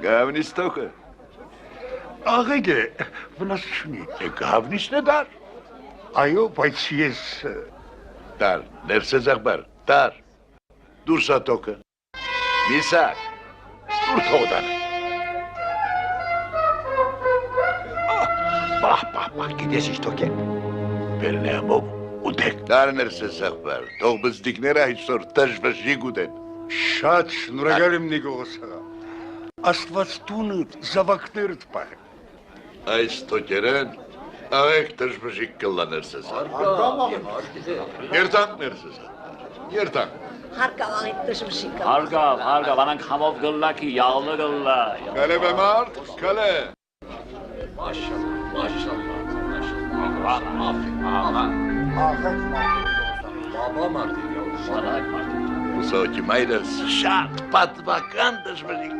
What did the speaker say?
Գավնիստոքը։ Աղեկ է, վնաս չունի, գավնիստն է դար։ Այո, բայց ես... Դար, ներսես աղբար, դար, դուրսա տոքը, միսակ, դուր թողդան։ Բահ, գիտես ինչ թոք է։ Բերն է ամով ուտեք։ Դար ներսես աղբար, թող բզդիկները այսօր տժվժի գուտեն։ Շատ շնորհակալ եմ Նիկողոս աղա։ Աստված տունդ, զավակներդ պահեմ։ Այս թոքերեն աղեք տժվժիկ կլա ներսես աղբար։ Երտանք ներսես աղբար, երտանք։ Հարկավ աղեք տժվժիկ։ Հարկավ, անանք համով գլլակի, յաղլը գլլա։ Կալե բեմարդ, կալե։ Ուսոքի մայրս շատ պատվական դժվժիկ